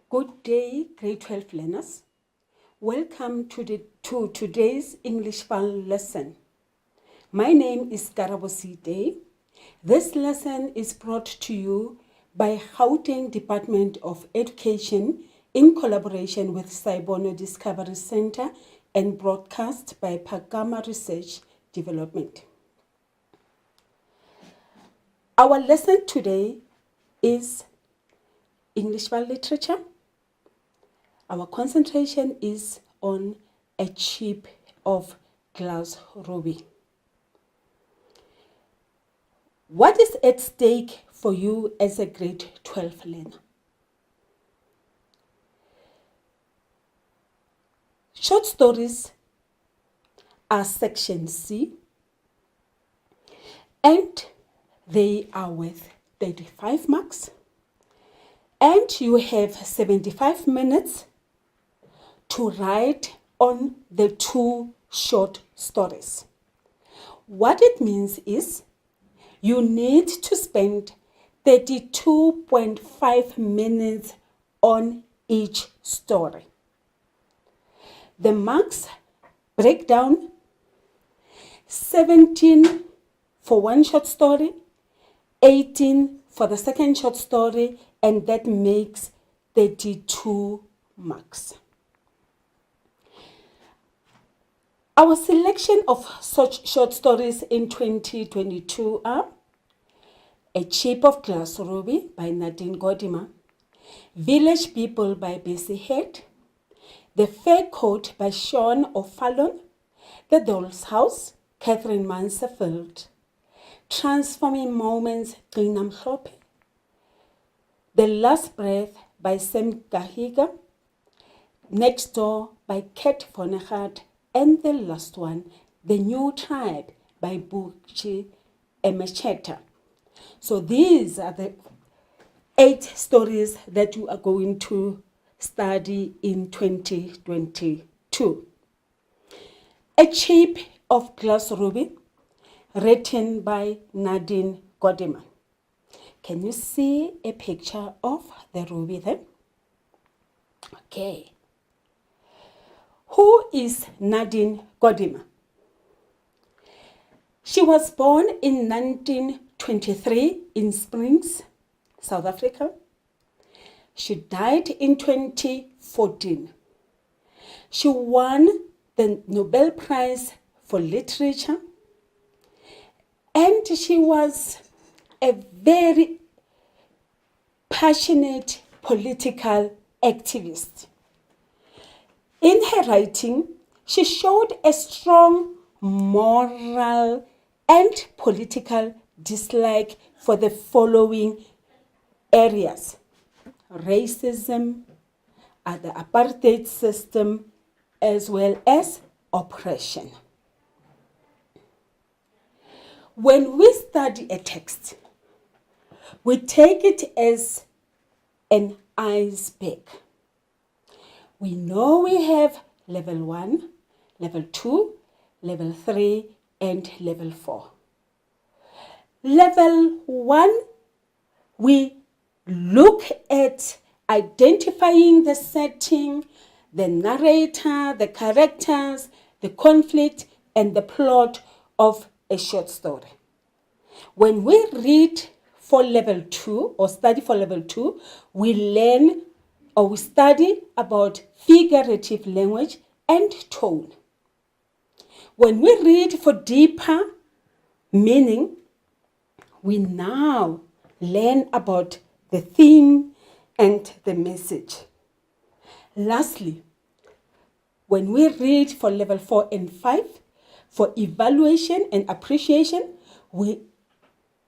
Good day, grade 12 learners. Welcome to today's English file lesson. My name is Karabo Day. This lesson is brought to you by Gauteng Department of Education in collaboration with Sci-Bono Discovery Center and broadcast by Pagama Research Development. Our lesson today is English file literature. Our concentration is on a chip of glass ruby. What is at stake for you as a grade 12 learner? Short stories are section C, and they are worth 35 marks, and you have 75 minutes to write on the two short stories. What it means is you need to spend 32.5 minutes on each story. The marks break down 17 for one short story, 18 for the second short story, and that makes 32 marks. Our selection of such short stories in 2022 are A Chip of Glass Ruby by Nadine Gordimer, Village People by Bessie Head, The Fair Coat by Sean O'Fallon, The Doll's House, Catherine Mansfield, Transforming Moments, Gina Mhlope, The Last Breath by Sam Gahiga, Next Door by Kat Vonnegut, and the last one, The New Tribe by Buchi Emecheta. So these are the 8 stories that you are going to study in 2022. A Chip of Glass Ruby, written by Nadine Gordimer. Can you see a picture of the ruby there? Okay. Who is Nadine Gordimer? She was born in 1923 in Springs, South Africa. She died in 2014. She won the Nobel Prize for Literature, and she was a very passionate political activist. In her writing, she showed a strong moral and political dislike for the following areas: racism, the apartheid system, as well as oppression. When we study a text, we take it as an iceberg. We know we have level 1, level 2, level 3, and level 4. Level 1, we look at identifying the setting, the narrator, the characters, the conflict, and the plot of a short story. When we read for level 2 or study for level 2, we learn or we study about figurative language and tone. When we read for deeper meaning, we now learn about the theme and the message. Lastly, when we read for level 4 and 5, for evaluation and appreciation, we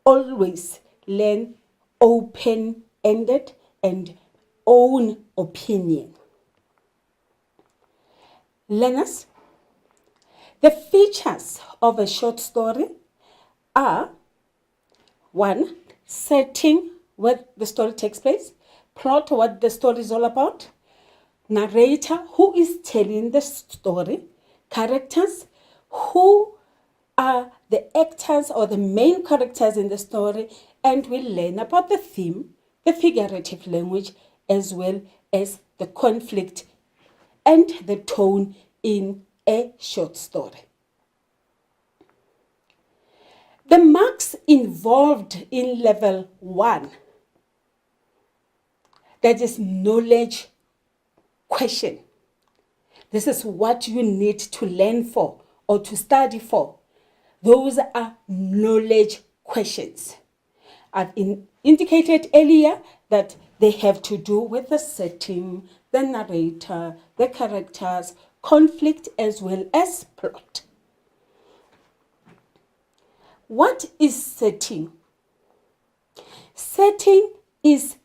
always learn open-ended and own opinion. Learners, the features of a short story are: 1, setting where the story takes place, plot, what the story is all about, narrator, who is telling the story, characters, who are the actors or the main characters in the story, and we learn about the theme, the figurative language, as well as the conflict and the tone in a short story. The marks involved in level 1, that is knowledge question. This is what you need to learn for or to study for. Those are knowledge questions. I've indicated earlier that they have to do with the setting, the narrator, the characters, conflict, as well as plot. What is setting? Setting is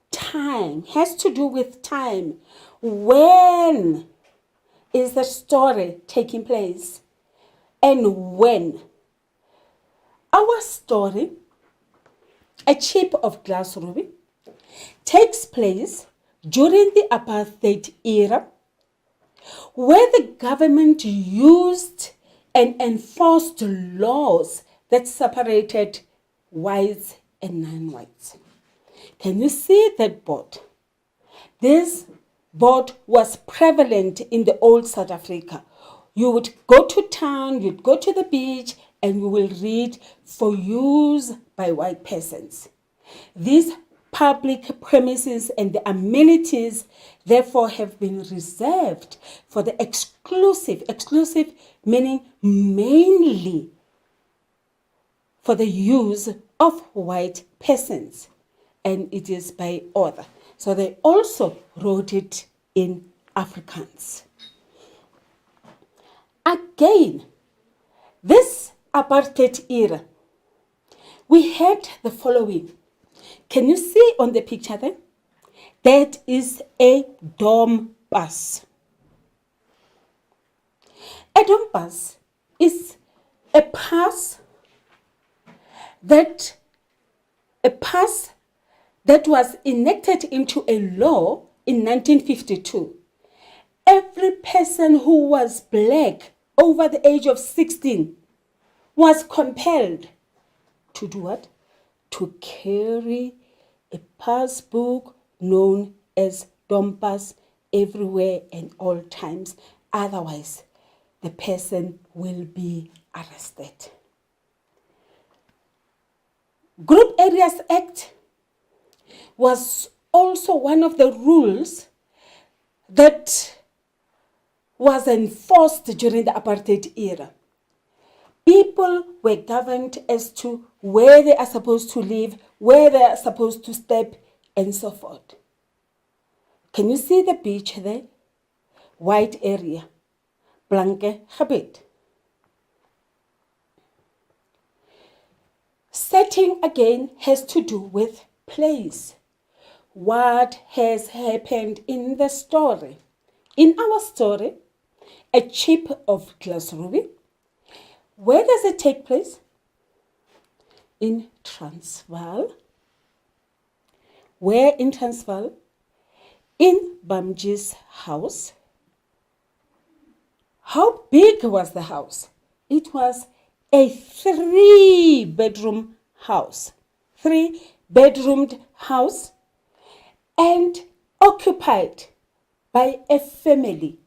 time, has to do with time. When is the story taking place? And when? Our story, A Chip of Glass Ruby, takes place during the apartheid era, where the government used and enforced laws that separated whites and non-whites. Can you see that board? This board was prevalent in the old South Africa. You would go to town, you'd go to the beach, and you will read for use by white persons. These public premises and the amenities therefore have been reserved for the exclusive meaning mainly for the use of white persons, and it is by order. So they also wrote it in Afrikaans. Again, this apartheid era, we had the following. Can you see on the picture there? That is a dom bus. A dom bus is a pass that was enacted into a law in 1952. Every person who was black over the age of 16 was compelled to do what? To carry a passbook known as Dompas everywhere and all times. Otherwise, the person will be arrested. Group Areas Act was also one of the rules that was enforced during the apartheid era. People were governed as to where they are supposed to live, where they are supposed to step, and so forth. Can you see the beach there? White area, blanke habit. Setting again has to do with place. What has happened in the story? In our story, A Chip of Glass Ruby, where does it take place? In Transvaal. Where in Transvaal? In Bamji's house. How big was the house? It was a 3-bedroom house. 3-bedroomed house, and occupied by a family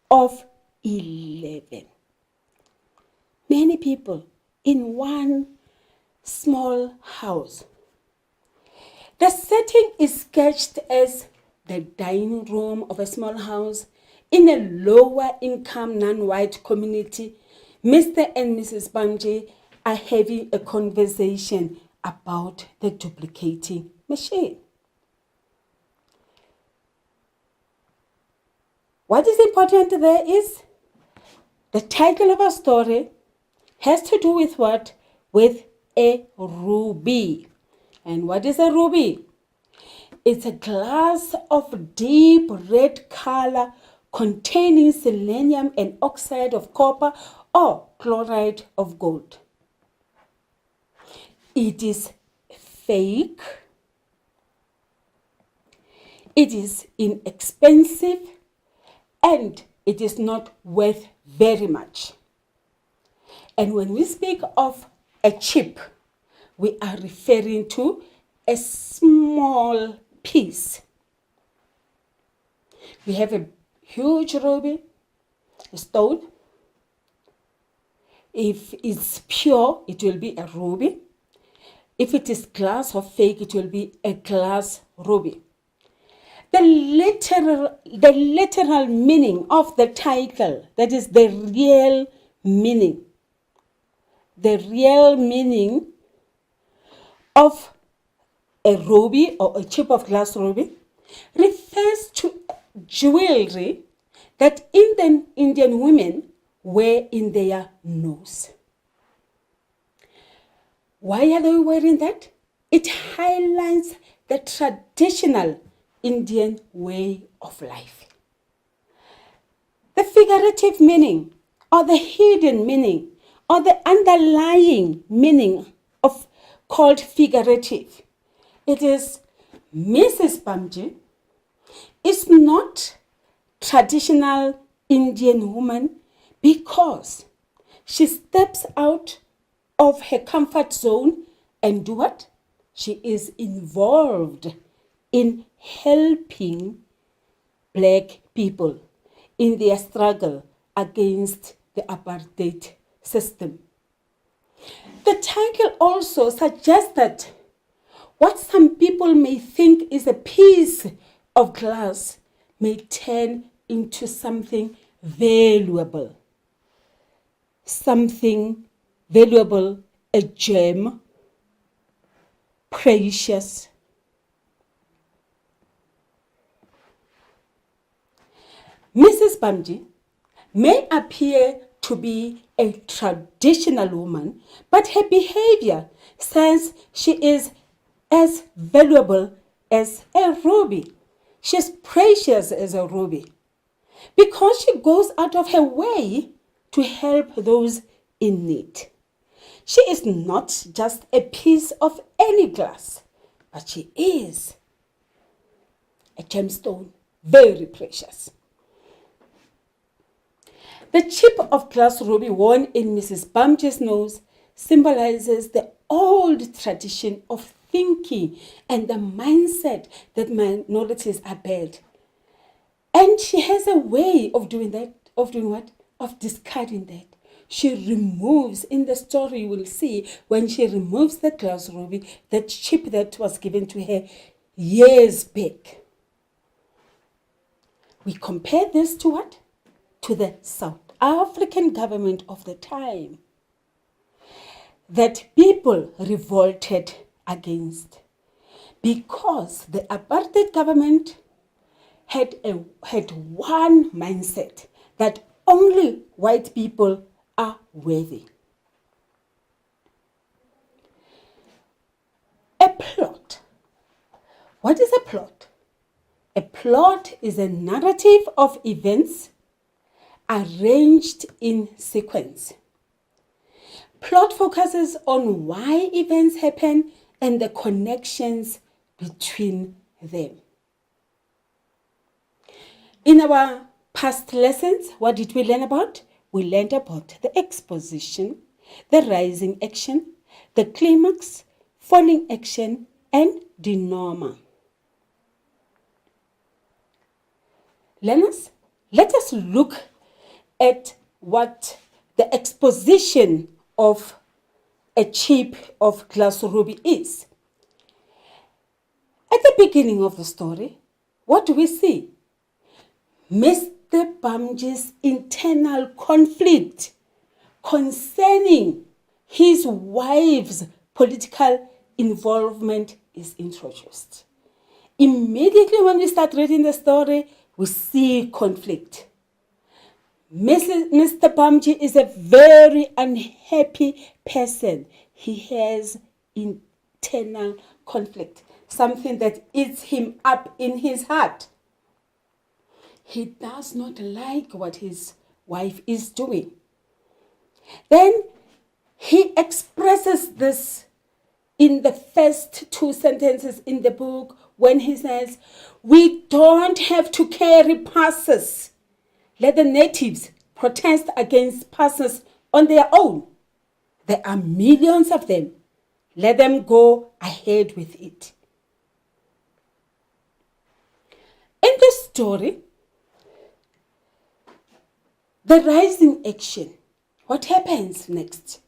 of 11. Many people in one small house. The setting is sketched as the dining room of a small house in a lower income non-white community. Mr. and Mrs. Bamji are having a conversation about the duplicating machine. What is important there is the title of our story has to do with what? With a ruby. And what is a ruby? It's a glass of deep red color containing selenium and oxide of copper or chloride of gold. It is fake. It is inexpensive, and it is not worth very much. And when we speak of a chip, we are referring to a small piece. We have a huge ruby, a stone. If it's pure, it will be a ruby. If it is glass or fake, it will be a glass ruby. The literal meaning of the title, that is the real meaning. The real meaning of a ruby or a chip of glass ruby refers to jewelry that Indian women wear in their nose. Why are they wearing that? It highlights the traditional Indian way of life. The figurative meaning or the hidden meaning or the underlying meaning of called figurative. It is Mrs. Bamji is not traditional Indian woman because she steps out of her comfort zone and do what? She is involved in helping black people in their struggle against the apartheid system. The title also suggests that what some people may think is a piece of glass may turn into something valuable. Something valuable, a gem, precious. Mrs. Bamji may appear to be a traditional woman, but her behavior says she is as valuable as a ruby. She's precious as a ruby because she goes out of her way to help those in need. She is not just a piece of any glass, but she is a gemstone, very precious. The chip of glass ruby worn in Mrs. Bamji's nose symbolizes the old tradition of thinking and the mindset that minorities are bad. And she has a way of doing that, of doing what? Of discarding that. She removes, in the story you will see, when she removes the glass ruby, that chip that was given to her years back. We compare this to what? To the South African government of the time that people revolted against because the apartheid government had one mindset, that only white people are worthy. A plot. What is a plot? A plot is a narrative of events arranged in sequence. Plot focuses on why events happen and the connections between them. In our past lessons, what did we learn about? We learned about the exposition, the rising action, the climax, falling action, and denouement. Learners, let us look at what the exposition of a chip of glass ruby is. At the beginning of the story, what do we see? Mr. Bamji's internal conflict concerning his wife's political involvement is introduced. Immediately when we start reading the story, we see conflict. Mr. Bamji is a very unhappy person. He has internal conflict, something that eats him up in his heart. He does not like what his wife is doing. Then he expresses this in the first two sentences in the book when he says, "We don't have to carry passes. Let the natives protest against passes on their own. There are millions of them. Let them go ahead with it." In this story, The rising action. What happens next?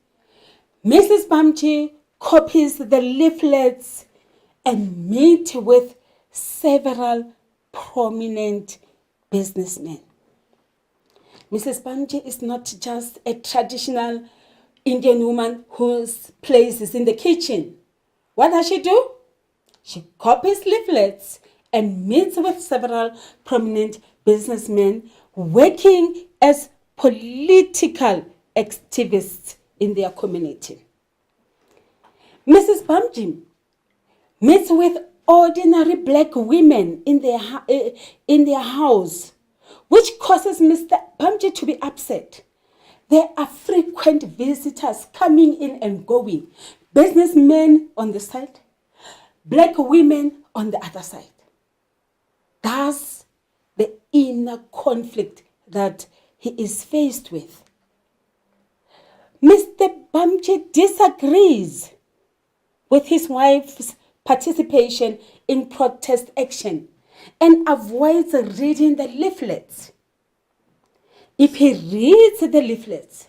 Mrs. Bamji copies the leaflets and meets with several prominent businessmen. Mrs. Bamji is not just a traditional Indian woman whose place is in the kitchen. What does she do? She copies leaflets and meets with several prominent businessmen working as political activists in their community. Mrs. Bamji meets with ordinary black women in their house, which causes Mr. Bamji to be upset. There are frequent visitors coming in and going, businessmen on the side, black women on the other side. That's the inner conflict that he is faced with. Mr. Bamji disagrees with his wife's participation in protest action and avoids reading the leaflets. If he reads the leaflets,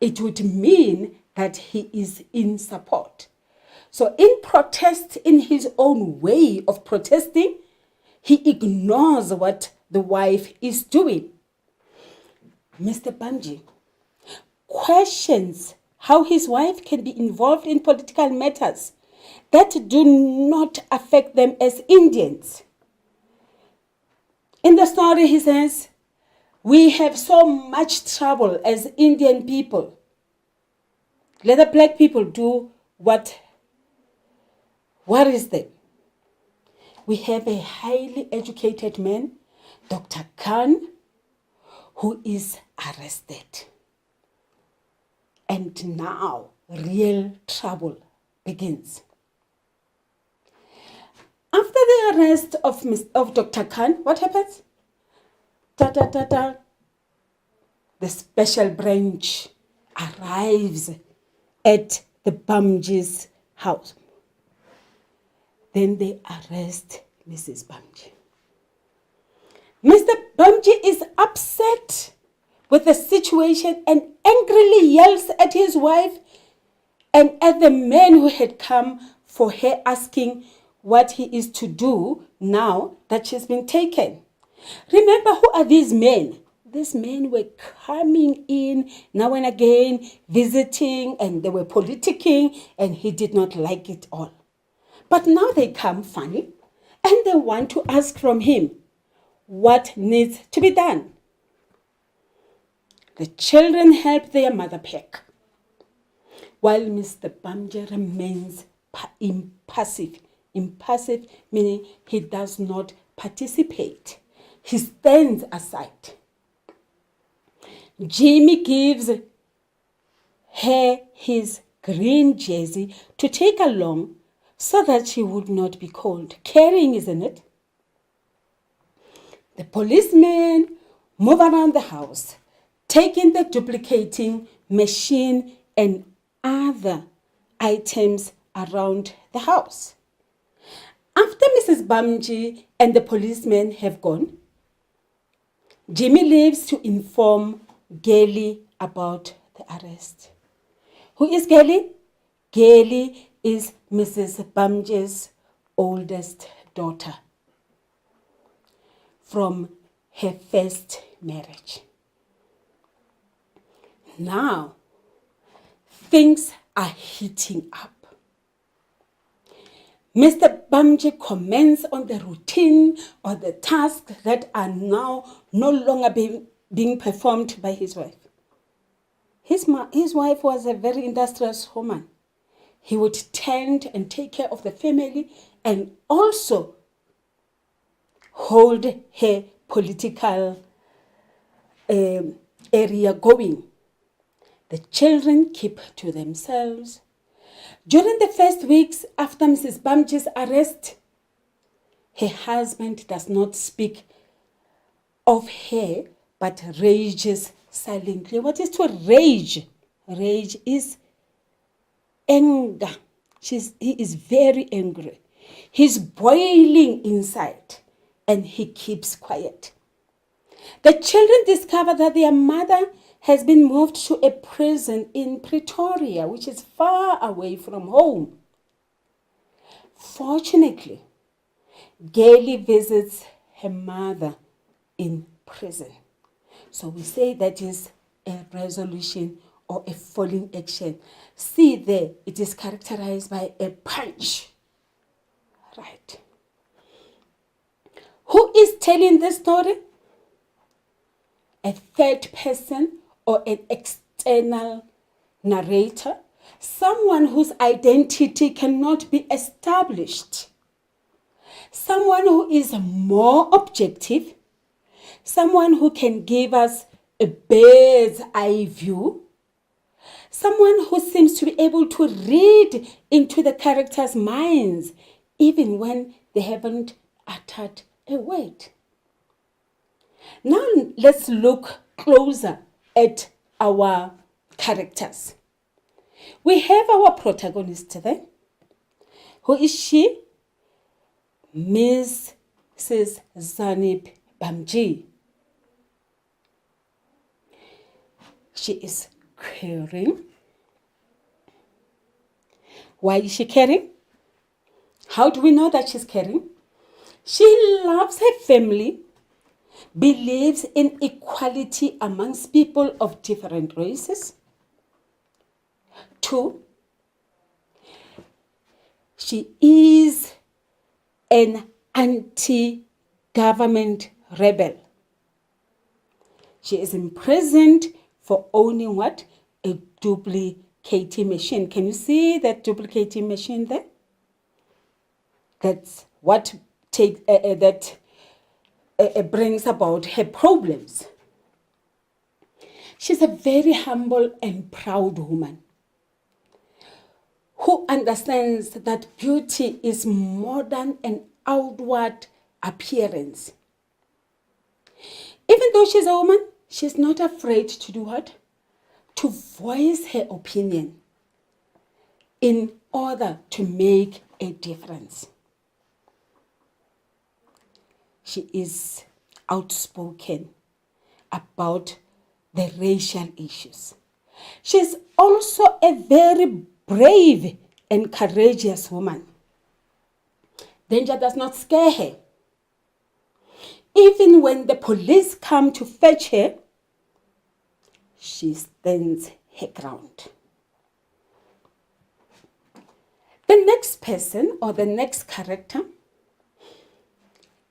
it would mean that he is in support. So in protest, in his own way of protesting, he ignores what the wife is doing. Mr. Bamji questions how his wife can be involved in political matters that do not affect them as Indians. In the story, he says, we have so much trouble as Indian people. Let the black people do what worries them. We have a highly educated man, Dr. Khan, who is arrested. And now real trouble begins. After the arrest of Dr. Khan, what happens? The special branch arrives at the Bamji's house. Then they arrest Mrs. Bamji. Mr. Bamji is upset with the situation and angrily yells at his wife and at the man who had come for her, asking what he is to do now that she's been taken. Remember, who are these men? These men were coming in now and again, visiting, and they were politicking, and he did not like it all. But now they come funny, and they want to ask from him what needs to be done. The children help their mother pack, while Mr. Bamji remains impassive. Impassive meaning he does not participate. He stands aside. Jimmy gives her his green jersey to take along so that she would not be cold. Caring, isn't it? The policemen move around the house, taking the duplicating machine and other items around the house. After Mrs. Bamji and the policemen have gone, Jimmy leaves to inform Gaily about the arrest. Who is Gaily? Gaily is Mrs. Bamji's oldest daughter from her first marriage. Now, things are heating up. Mr. Bamji comments on the routine or the tasks that are now no longer being performed by his wife. His wife was a very industrious woman. He would tend and take care of the family and also hold her political area going. The children keep to themselves. During the first weeks after Mrs. Bamji's arrest, her husband does not speak of her, but rages silently. What is to rage? Rage is anger. He is very angry. He's boiling inside and he keeps quiet. The children discover that their mother has been moved to a prison in Pretoria, which is far away from home. Fortunately, Gailey visits her mother in prison. So we say that is a resolution or a falling action. See there, it is characterized by a punch. Right. Who is telling this story? A third person or an external narrator, someone whose identity cannot be established, someone who is more objective, someone who can give us a bird's eye view, someone who seems to be able to read into the characters' minds even when they haven't uttered a word. Now let's look closer at our characters. We have our protagonist there. Who is she? Mrs. Zanip Bamji. She is caring. Why is she caring? How do we know that she's caring? She loves her family, believes in equality amongst people of different races. 2, she is an anti-government rebel. She is imprisoned for owning what? A duplicating machine. Can you see that duplicating machine there? That's what brings about her problems. She's a very humble and proud woman who understands that beauty is more than an outward appearance. Even though she's a woman, she's not afraid to do what? To voice her opinion in order to make a difference. She is outspoken about the racial issues. She's also a very brave and courageous woman. Danger does not scare her. Even when the police come to fetch her, she stands her ground. The next person or the next character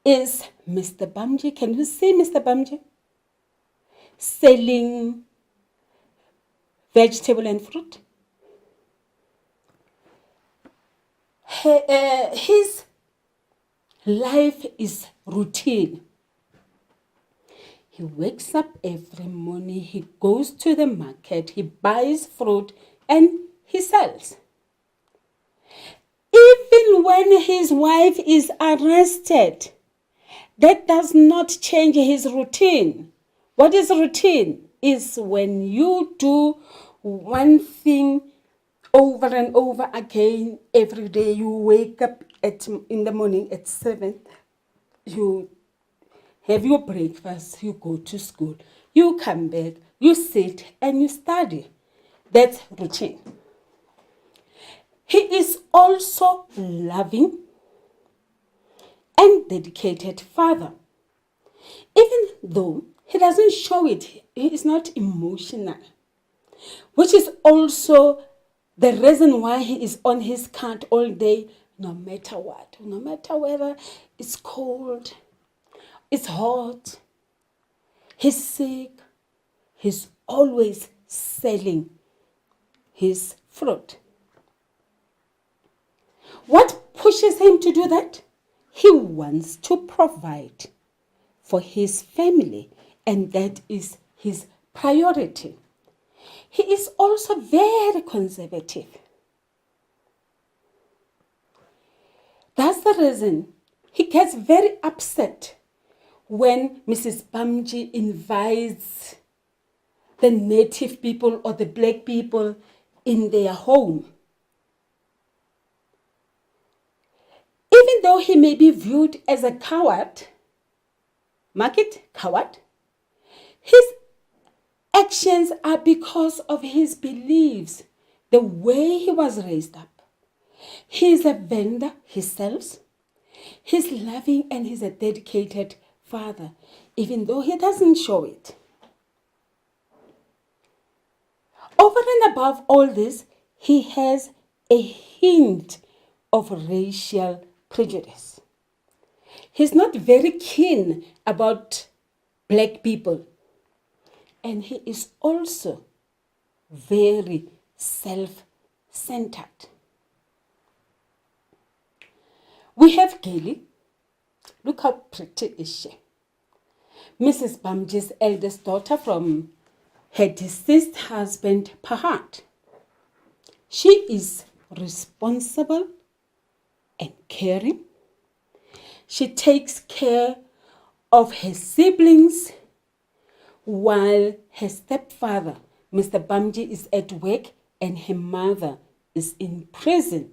is Mr. Bamji. Can you see Mr. Bamji? Selling vegetable and fruit. His life is routine. He wakes up every morning, he goes to the market, he buys fruit and he sells. Even when his wife is arrested, that does not change his routine. What is routine? Is when you do one thing over and over again every day. You wake up in the morning at 7, you have your breakfast, you go to school, you come back, you sit and you study. That's routine. He is also loving and dedicated father. Even though he doesn't show it, he is not emotional, which is also the reason why he is on his cart all day, no matter what, no matter whether it's cold, it's hot, he's sick, he's always selling his fruit. What pushes him to do that? He wants to provide for his family, and that is his priority. He is also very conservative. That's the reason he gets very upset when Mrs. Bamji invites the native people or the black people in their home. Even though he may be viewed as a coward, mark it, coward, His actions are because of his beliefs, the way he was raised up. He is a vendor, he sells. He's loving and he's a dedicated father, even though he doesn't show it. Over and above all this, he has a hint of racial prejudice. He's not very keen about black people. And he is also very self-centered. We have Geli. Look how pretty is she. Mrs. Bamji's eldest daughter from her deceased husband, Pahat. She is responsible and caring. She takes care of her siblings while her stepfather, Mr. Bamji, is at work and her mother is in prison.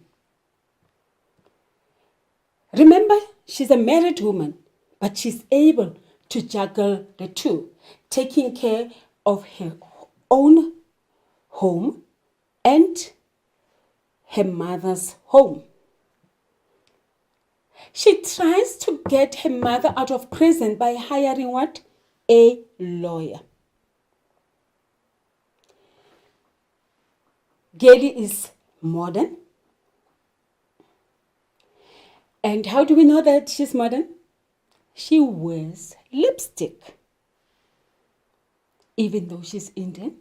Remember, she's a married woman, but she's able to juggle the two, taking care of her own home and her mother's home. She tries to get her mother out of prison by hiring what? A lawyer. Geli is modern. And how do we know that she's modern? She wears lipstick, even though she's Indian.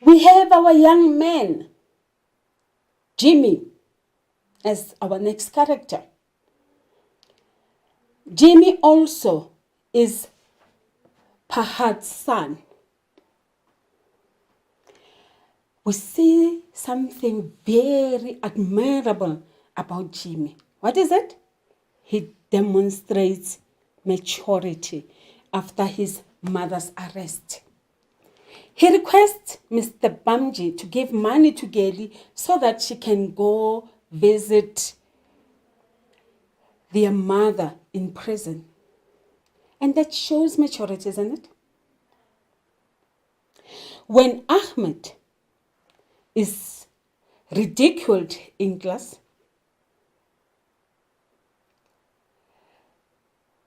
We have our young man, Jimmy, as our next character. Jimmy also is Pahat's son. We see something very admirable about Jimmy. What is it? He demonstrates maturity after his mother's arrest. He requests Mr. Bamji to give money to Geli so that she can go visit their mother in prison. And that shows maturity, isn't it? When Ahmed is ridiculed in class,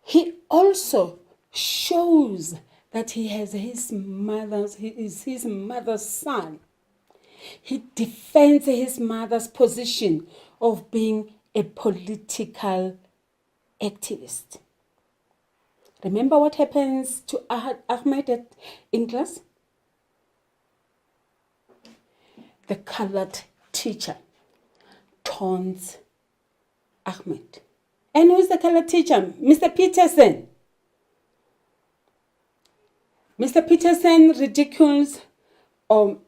he also shows that he is his mother's son. He defends his mother's position of being a political activist. Remember what happens to Ahmed in class? The colored teacher taunts Ahmed. And who's the colored teacher? Mr. Peterson. Mr. Peterson ridicules or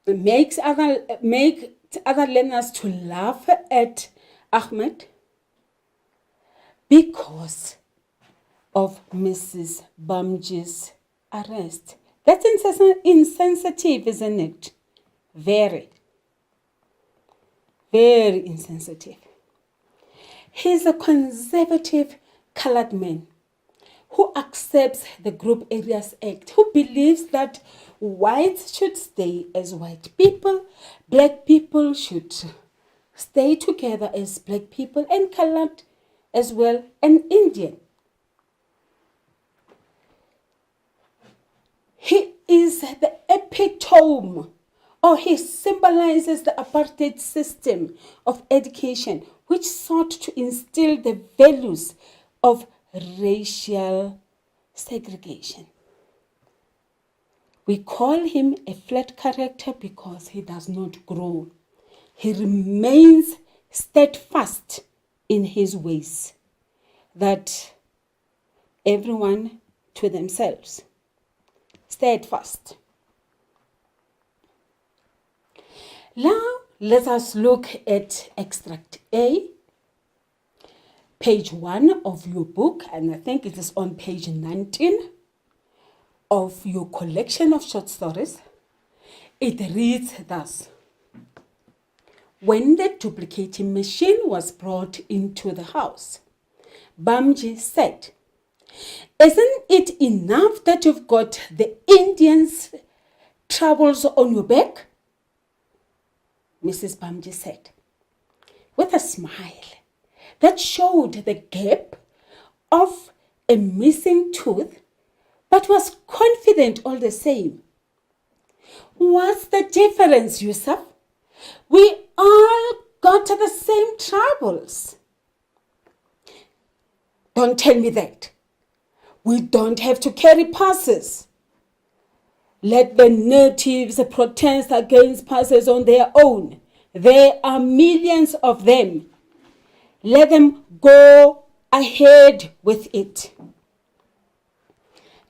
makes other learners to laugh at Ahmed because of Mrs. Bamji's arrest. That's insensitive, isn't it? Very, very insensitive. He's a conservative colored man who accepts the Group Areas Act, who believes that whites should stay as white people, black people should stay together as black people, and colored as well, and Indian. He is the epitome, or he symbolizes the apartheid system of education, which sought to instill the values of racial segregation. We call him a flat character because he does not grow. He remains steadfast in his ways, that everyone to themselves. Steadfast. Now let us look at extract A, page 1 of your book, and I think it is on page 19 of your collection of short stories. It reads thus. When the duplicating machine was brought into the house, Bamji said, Isn't it enough that you've got the Indians' troubles on your back? Mrs. Bamji said, with a smile that showed the gap of a missing tooth, but was confident all the same. What's the difference, Yusuf? We all got the same troubles. Don't tell me that. We don't have to carry passes. Let the natives protest against passes on their own. There are millions of them. Let them go ahead with it.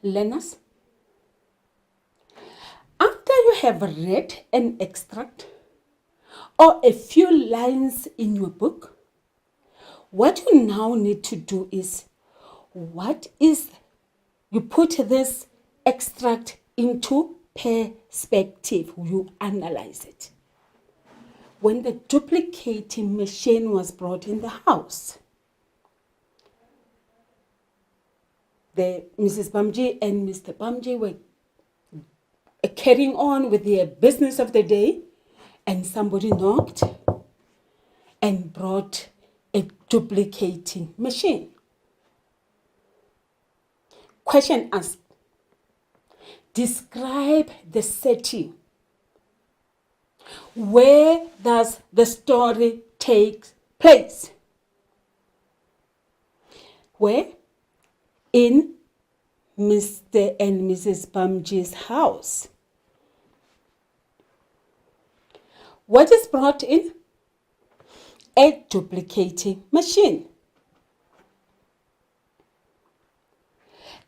Learners, after you have read an extract or a few lines in your book, what you now need to do is, you put this extract into perspective. You analyze it. When the duplicating machine was brought in the house, Mrs. Bamji and Mr. Bamji were carrying on with their business of the day, and somebody knocked and brought a duplicating machine. Question asked, describe the setting. Where does the story take place? Where? In Mr. and Mrs. Bamji's house. What is brought in? A duplicating machine.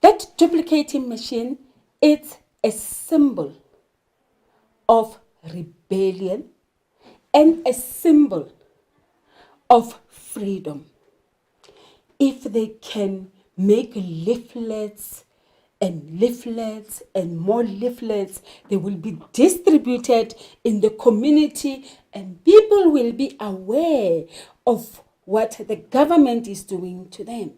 That duplicating machine is a symbol of rebellion and a symbol of freedom. If they can make leaflets and leaflets and more leaflets, they will be distributed in the community and people will be aware of what the government is doing to them.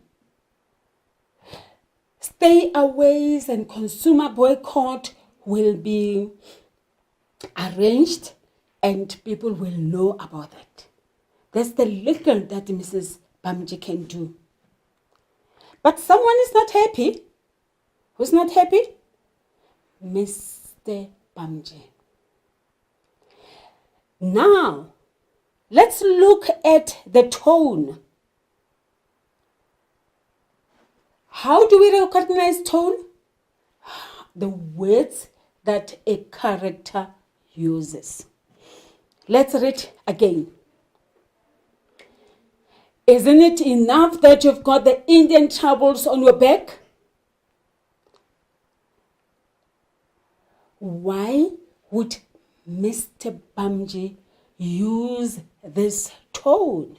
Stayaways and consumer boycott will be arranged and people will know about it. That's the little that Mrs. Bamji can do. But someone is not happy. Who's not happy? Mr. Bamji. Now, let's look at the tone. How do we recognize tone? The words that a character uses. Let's read again. Isn't it enough that you've got the Indian troubles on your back? Why would Mr. Bamji use this tone?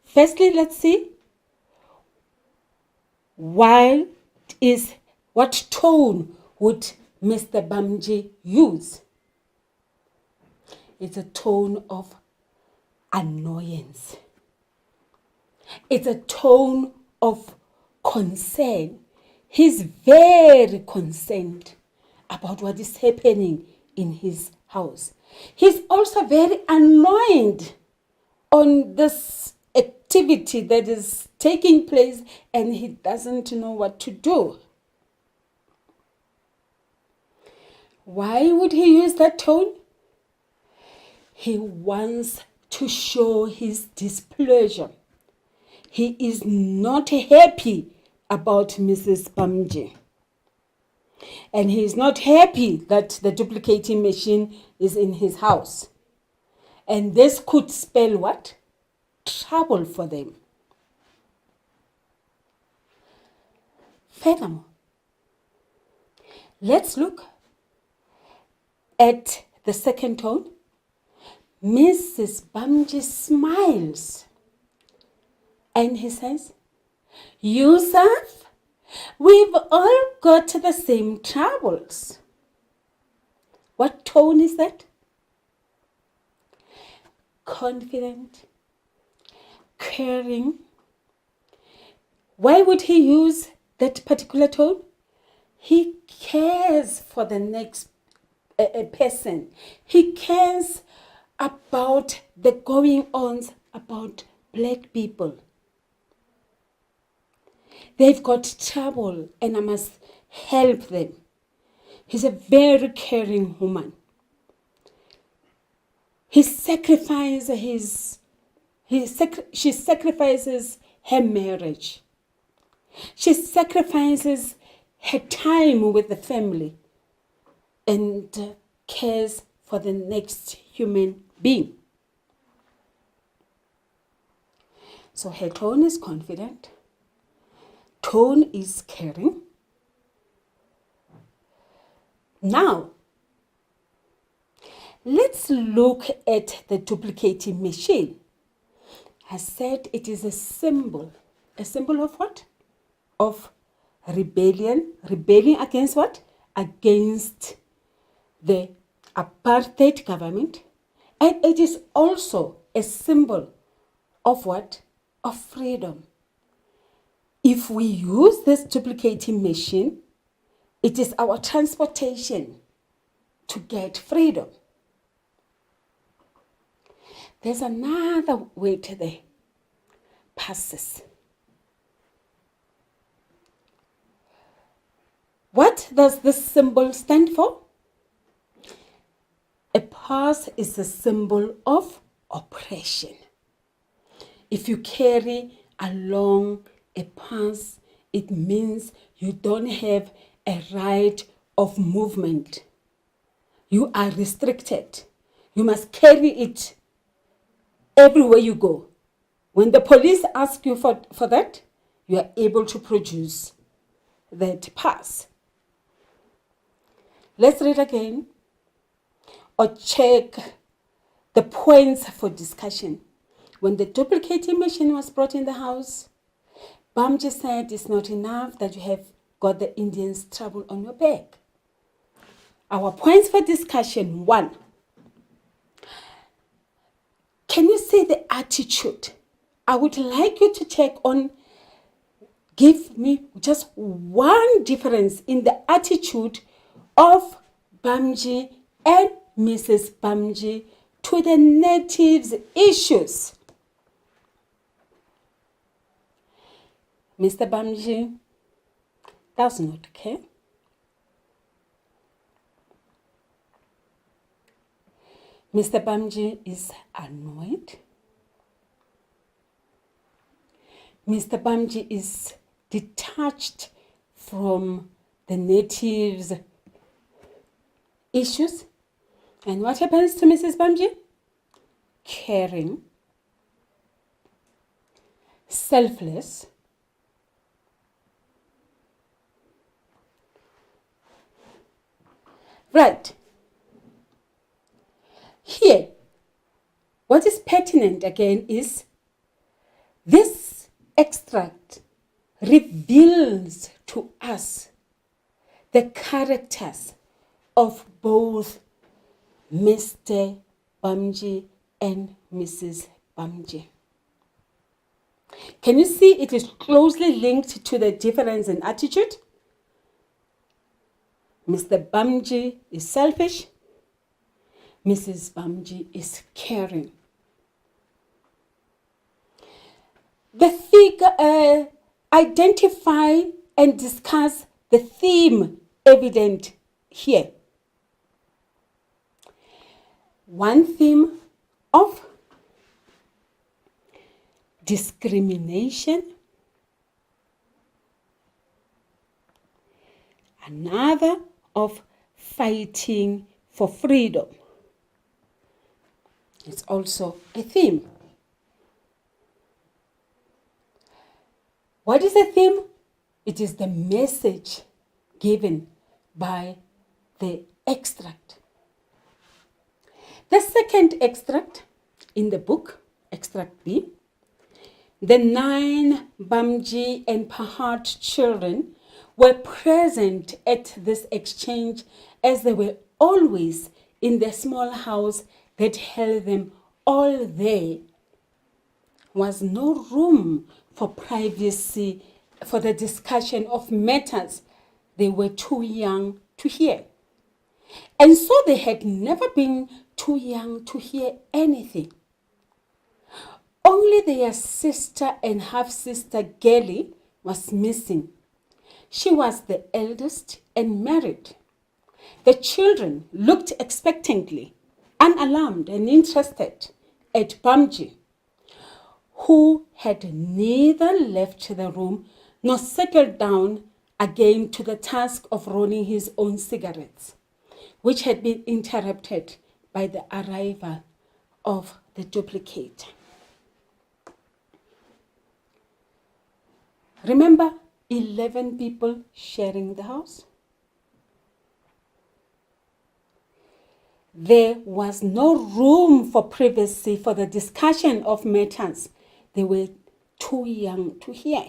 Firstly, let's see. What tone would Mr. Bamji use? It's a tone of annoyance. It's a tone of concern. He's very concerned about what is happening in his house. He's also very annoyed on this activity that is taking place and he doesn't know what to do. Why would he use that tone? He wants to show his displeasure. He is not happy about Mrs. Bamji. And he is not happy that the duplicating machine is in his house. And this could spell what? Trouble for them. Furthermore, let's look at the second tone. Mrs. Bamji smiles and he says, Yusuf, we've all got the same troubles. What tone is that? Confident, caring, Why would he use that particular tone? He cares for the next person. He cares about the going-ons about black people. They've got trouble and I must help them. He's a very caring woman. She sacrifices her marriage. She sacrifices her time with the family and cares for the next human being. So her tone is confident. Tone is caring. Now, let's look at the duplicating machine. I said it is a symbol. A symbol of what? Of rebellion. Rebelling against what? Against the apartheid government. And it is also a symbol of what? Of freedom. If we use this duplicating machine, it is our transportation to get freedom. There's another word there. Passes. What does this symbol stand for? A pass is a symbol of oppression. If you carry along a pass, it means you don't have a right of movement. You are restricted. You must carry it everywhere you go. When the police ask you for that, you are able to produce that pass. Let's read again or check the points for discussion. When the duplicating machine was brought in the house, Bamji said it's not enough that you have got the Indians' trouble on your back. Our points for discussion: 1. Can you see the attitude? I would like you to check on, give me just one difference in the attitude of Bamji and Mrs. Bamji to the natives' issues. Mr. Bamji does not care. Mr. Bamji is annoyed. Mr. Bamji is detached from the natives' issues. And what happens to Mrs. Bamji? Caring, selfless, right. Here, what is pertinent again is this extract reveals to us the characters of both Mr. Bamji and Mrs. Bamji. Can you see it is closely linked to the difference in attitude? Mr. Bamji is selfish. Mrs. Bamji is caring. The figure identify and discuss the theme evident here. One theme of discrimination, another of fighting for freedom. It's also a theme. What is the theme? It is the message given by the extract. The second extract in the book, extract B, the 9 Bamji and Pahat children were present at this exchange as they were always in the small house that held them all. There was no room for privacy for the discussion of matters they were too young to hear. And so they had never been too young to hear anything. Only their sister and half-sister Gelly was missing. She was the eldest and married. The children looked expectantly, unalarmed and interested at Bamji, who had neither left the room nor settled down again to the task of rolling his own cigarettes, which had been interrupted by the arrival of the duplicator. Remember 11 people sharing the house? There was no room for privacy for the discussion of matters they were too young to hear.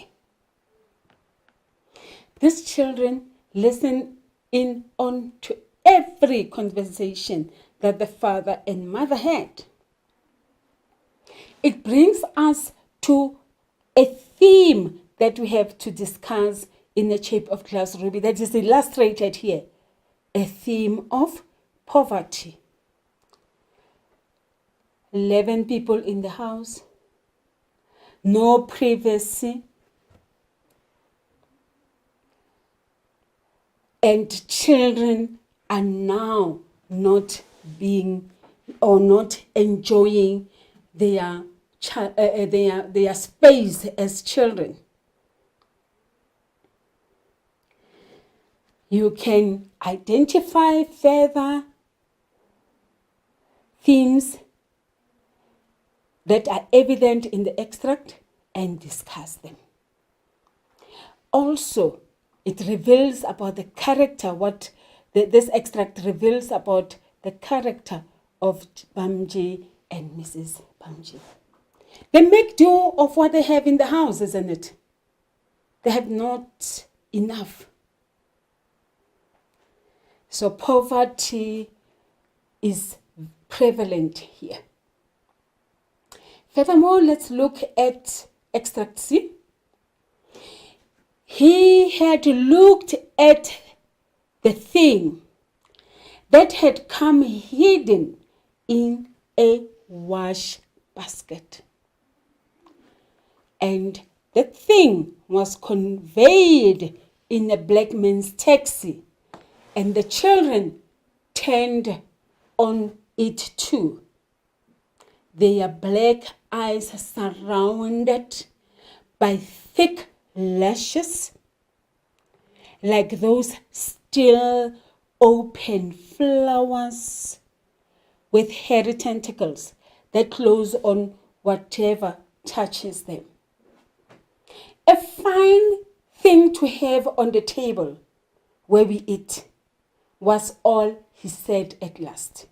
These children listened in on to every conversation that the father and mother had. It brings us to a theme that we have to discuss in the shape of class, Ruby, that is illustrated here. A theme of poverty. 11 people in the house. No privacy. And children are now not being or not enjoying their space as children. You can identify further themes that are evident in the extract and discuss them. Also, it reveals about the character, this extract reveals about the character of Bamji and Mrs. Bamji. They make do of what they have in the house, isn't it? They have not enough. So poverty is prevalent here. Furthermore, let's look at extract C. He had looked at the thing that had come hidden in a wash basket. And the thing was conveyed in a black man's taxi, and the children turned on it too. Their black eyes surrounded by thick lashes, like those still open flowers with hairy tentacles that close on whatever touches them. A fine thing to have on the table where we eat was all he said at last.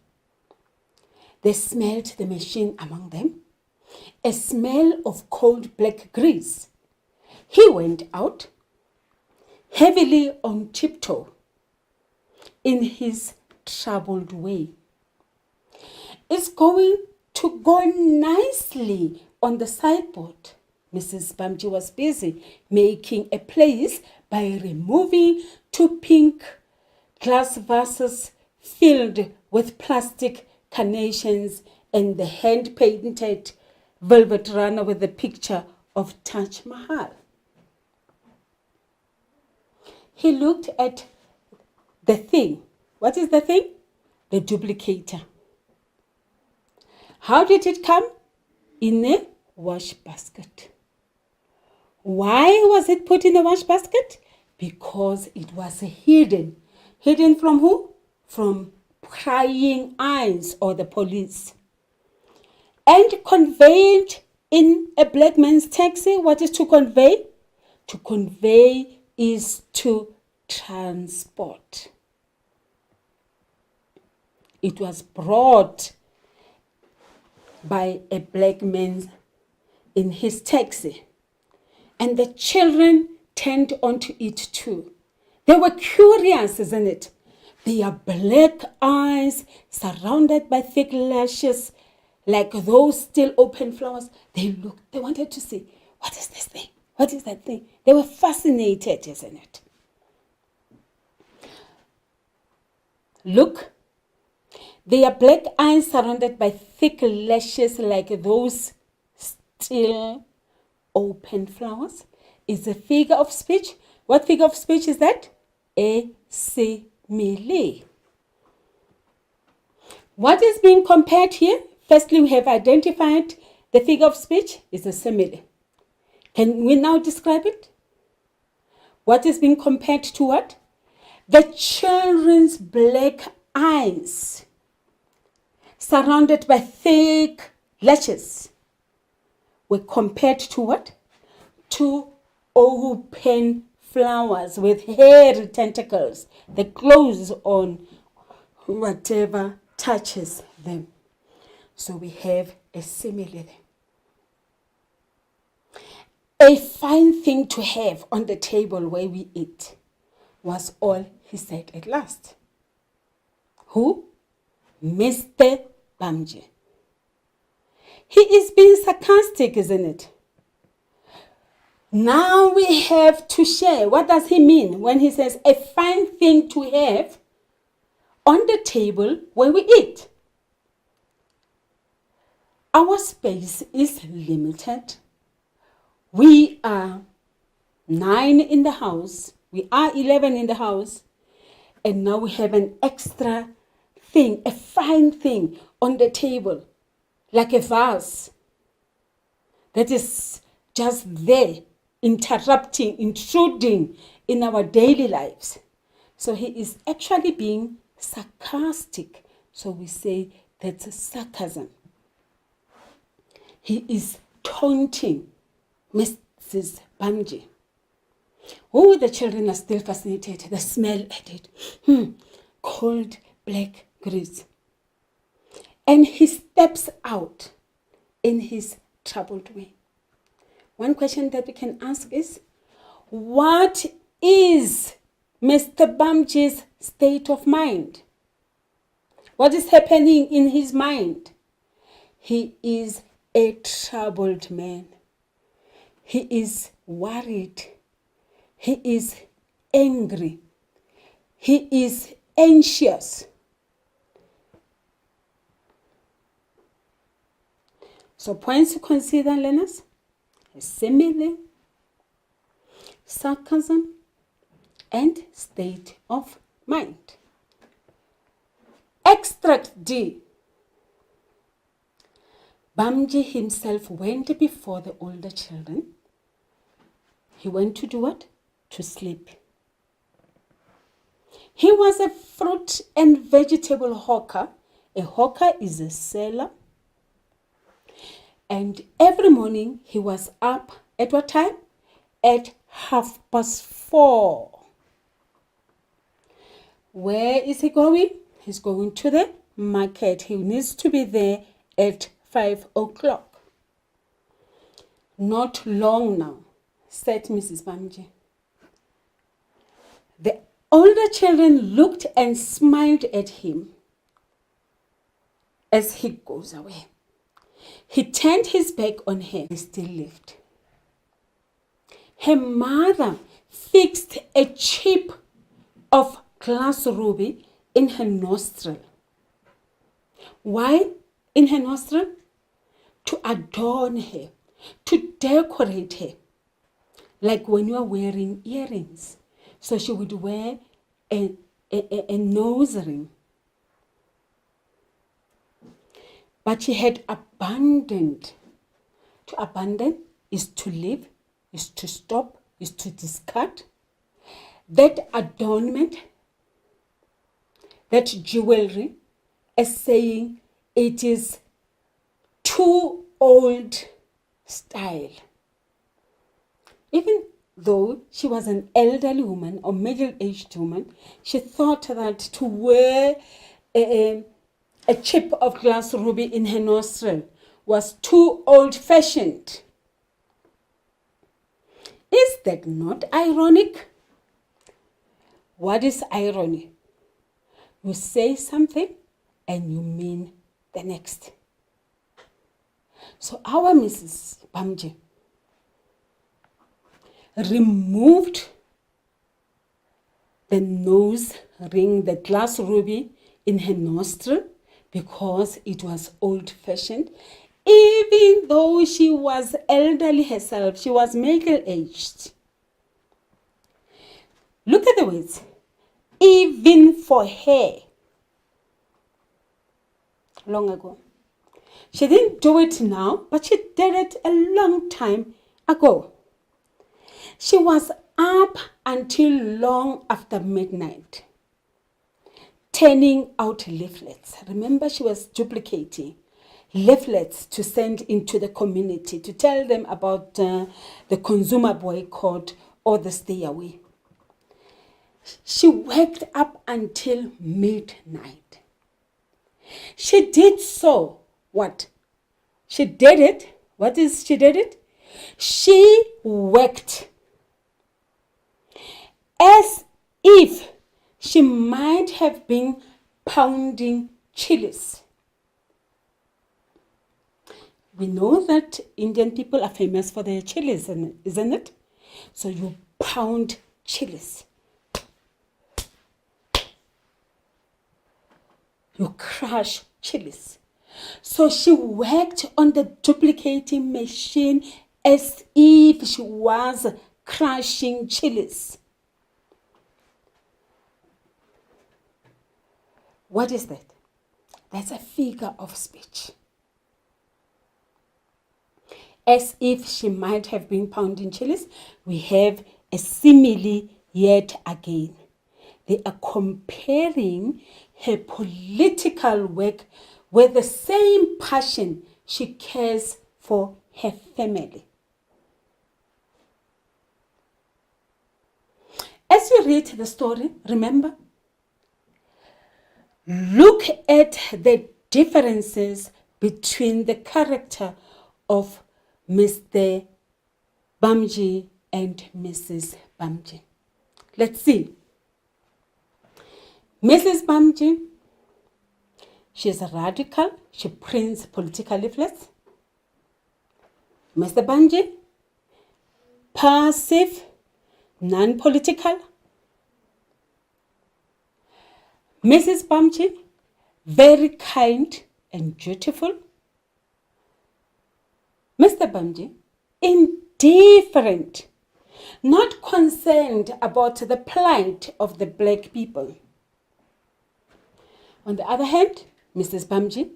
They smelled the machine among them, a smell of cold black grease. He went out, heavily on tiptoe, in his troubled way. It's going to go nicely on the sideboard. Mrs. Bamji was busy making a place by removing 2 pink glass vases filled with plastic carnations and the hand-painted velvet runner with the picture of Taj Mahal. He looked at the thing. What is the thing? The duplicator. How did it come? In a wash basket. Why was it put in a wash basket? Because it was hidden. Hidden from who? From prying eyes or the police. And conveyed in a black man's taxi. What is to convey? To convey is to transport. It was brought by a black man in his taxi. And the children turned onto it too. They were curious, isn't it? Their black eyes surrounded by thick lashes, like those still open flowers. They looked, they wanted to see, what is this thing? What is that thing? They were fascinated, isn't it? Look, their black eyes surrounded by thick lashes like those still open flowers is a figure of speech. What figure of speech is that? A simile. What is being compared here? Firstly, we have identified the figure of speech is a simile. Can we now describe it? What is being compared to what? The children's black eyes, surrounded by thick lashes, were compared to what? To open flowers with hairy tentacles that close on whatever touches them. So we have a simile there. A fine thing to have on the table where we eat was all he said at last. Who? Mr. Bamji. He is being sarcastic, isn't it? Now we have to share. What does he mean when he says a fine thing to have on the table where we eat? Our space is limited. We are 9 in the house. We are 11 in the house. And now we have an extra thing, a fine thing on the table, like a vase that is just there, interrupting, intruding in our daily lives. So he is actually being sarcastic. So we say that's sarcasm. He is taunting Mrs. Bamji. Oh, the children are still fascinated. They smell at it. Cold black grease. And he steps out in his troubled way. One question that we can ask is, what is Mr. Bamji's state of mind? What is happening in his mind? He is a troubled man. He is worried. He is angry. He is anxious. So points to consider, learners: simile, sarcasm, and state of mind. Extract D. Bamji himself went before the older children. He went to do what? To sleep. He was a fruit and vegetable hawker. A hawker is a seller. And every morning he was up at what time? At 4:30. Where is he going? He's going to the market. He needs to be there at 5 o'clock. Not long now, said Mrs. Bamji. The older children looked and smiled at him as he goes away. He turned his back on her and still lived. Her mother fixed a chip of glass ruby in her nostril. Why in her nostril? To adorn her, to decorate her, like when you are wearing earrings. So she would wear a nose ring. But she had abandoned. To abandon is to leave, is to stop, is to discard. That adornment, that jewelry, as saying it is too old style. Even though she was an elderly woman or middle-aged woman, she thought that to wear a chip of glass ruby in her nostril was too old-fashioned. Is that not ironic? What is irony? You say something and you mean the next. So our Mrs. Bamji removed the nose ring, the glass ruby in her nostril, because it was old-fashioned. Even though she was elderly herself, she was middle-aged. Look at the words. Even for her. Long ago. She didn't do it now, but she did it a long time ago. She was up until long after midnight, turning out leaflets. Remember, she was duplicating leaflets to send into the community to tell them about the consumer boycott or the stay away. She worked up until midnight. She did so. What? She did it. What is she did it? She worked as if she might have been pounding chilies. We know that Indian people are famous for their chilies, isn't it? So you pound chilies. You crush chilies. So she worked on the duplicating machine as if she was crushing chilies. What is that? That's a figure of speech. As if she might have been pounding chilies, we have a simile yet again. They are comparing her political work with the same passion she cares for her family. As you read the story, remember, look at the differences between the character of Mr. Bamji and Mrs. Bamji. Let's see. Mrs. Bamji, she's a radical. She prints political leaflets. Mr. Bamji, passive, non-political. Mrs. Bamji, very kind and dutiful. Mr. Bamji, indifferent, not concerned about the plight of the black people. On the other hand, Mrs. Bamji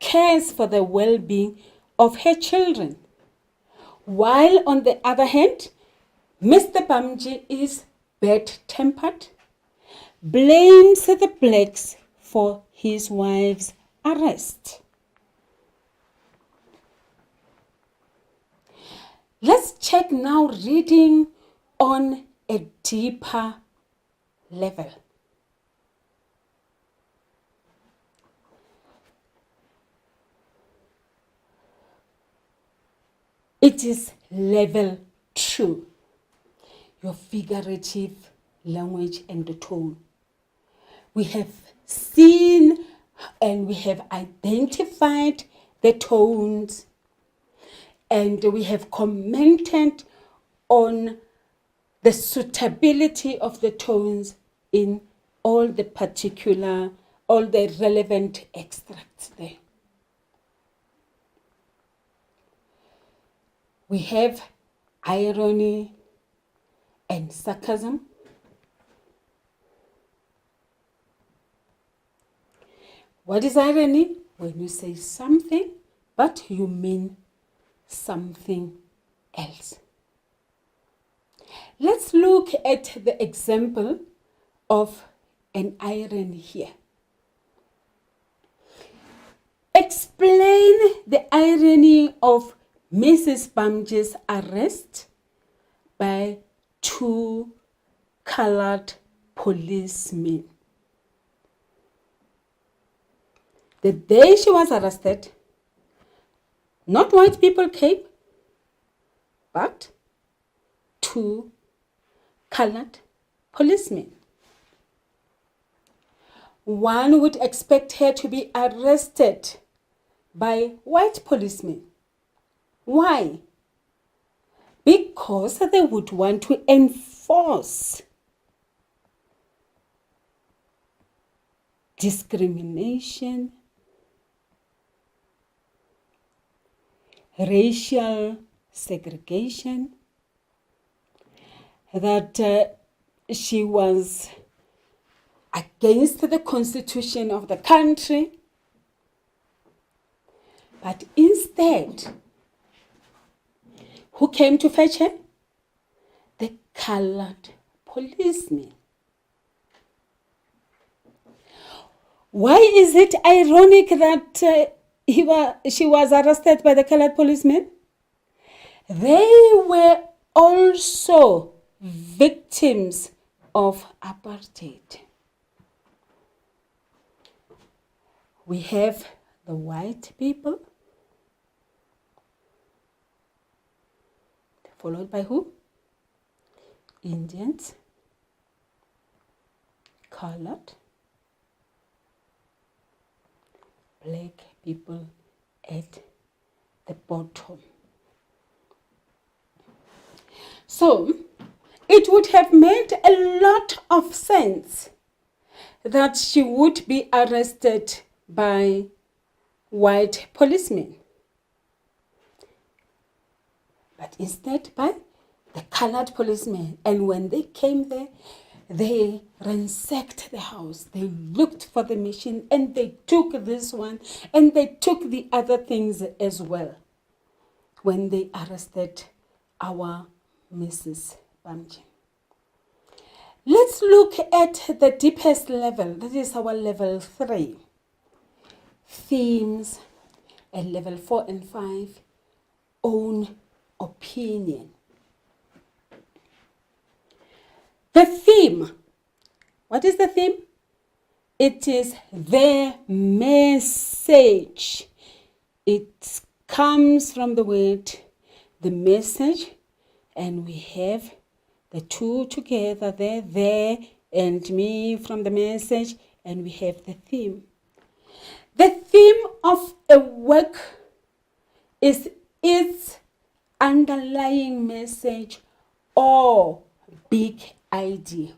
cares for the well-being of her children. While on the other hand, Mr. Bamji is bad-tempered, blames the blacks for his wife's arrest. Let's check now reading on a deeper level. It is level 2, your figurative language and the tone. We have seen and we have identified the tones, and we have commented on the suitability of the tones in all the relevant extracts there. We have irony and sarcasm. What is irony? When you say something, but you mean something else. Let's look at the example of an irony here. Explain the irony of Mrs. Bamji's arrest by 2 colored policemen. The day she was arrested, not white people came, but 2 colored policemen. One would expect her to be arrested by white policemen. Why? because they would want to enforce discrimination, racial segregation, that she was against the constitution of the country. But instead, who came to fetch her? The colored policemen. Why is it ironic that she was arrested by the colored policemen? They were also victims of apartheid. We have the white people, followed by who? Indians, colored, black people at the bottom. So, it would have made a lot of sense that she would be arrested by white policemen, but instead by the colored policemen. And when they came there, they ransacked the house. They looked for the machine, and they took this one, and they took the other things as well when they arrested our Mrs. Bamji. Let's look at the deepest level. That is our level 3. Themes at level 4 and 5. Own opinion. The theme. What is the theme? It is the message. It comes from the word, the message, and we have the two together there, and me from the message, and we have the theme. The theme of a work is its underlying message or big idea.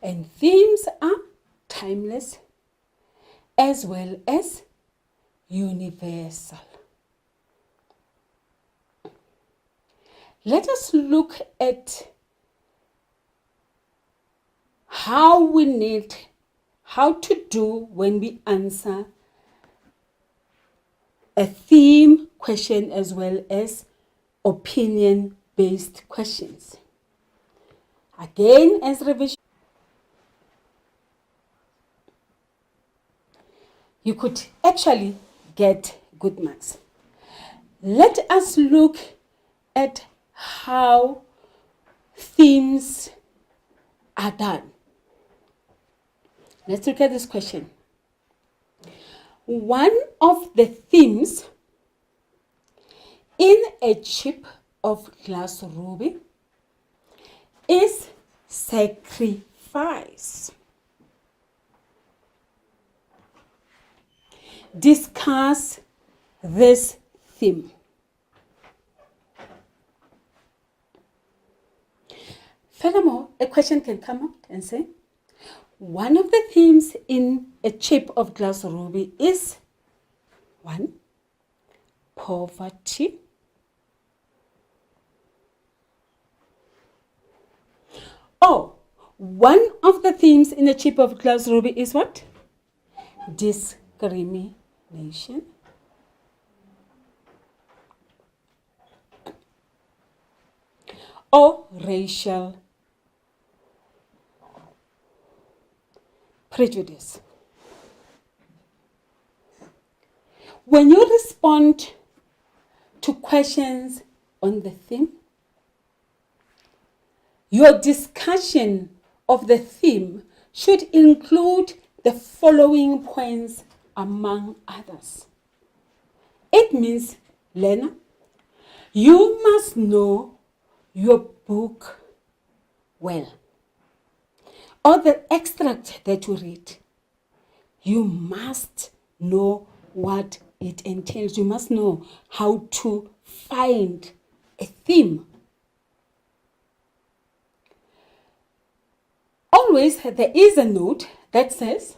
And themes are timeless as well as universal. Let us look at how to do when we answer a theme question as well as opinion-based questions. Again, as revision, you could actually get good marks. Let us look at how themes are done. Let's look at this question. One of the themes in a chip of glass ruby is sacrifice. Discuss this theme. Furthermore, a question can come up and say, one of the themes in a chip of glass ruby is 1. Poverty. Or one of the themes in a chip of glass ruby is what? Discrimination. Or racial prejudice. When you respond to questions on the theme, your discussion of the theme should include the following points among others. It means, learner, you must know your book well, or the extract that you read. You must know what it entails. You must know how to find a theme. Always there is a note that says,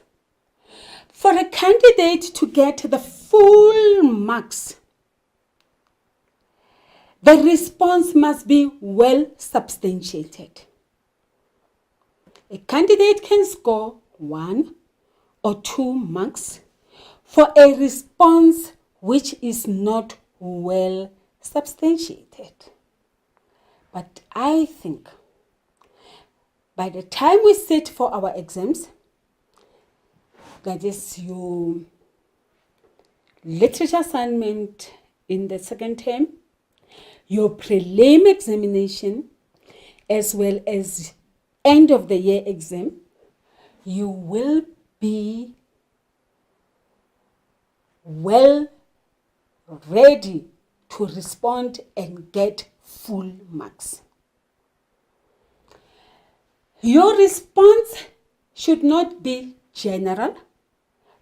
for a candidate to get the full marks, the response must be well substantiated. A candidate can score 1 or 2 marks for a response which is not well substantiated. But I think by the time we sit for our exams, that is your literature assignment in the second term, your prelim examination, as well as end of the year exam, you will be well ready to respond and get full marks. Your response should not be general,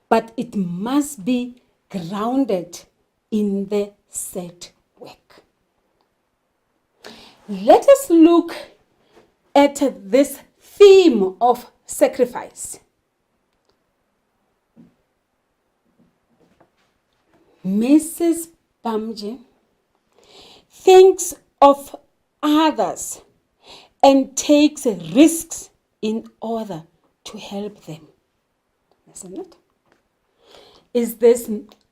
but it must be grounded in the set work. Let us look at this theme of sacrifice. Mrs. Bamji thinks of others and takes risks in order to help them. Isn't it? Is this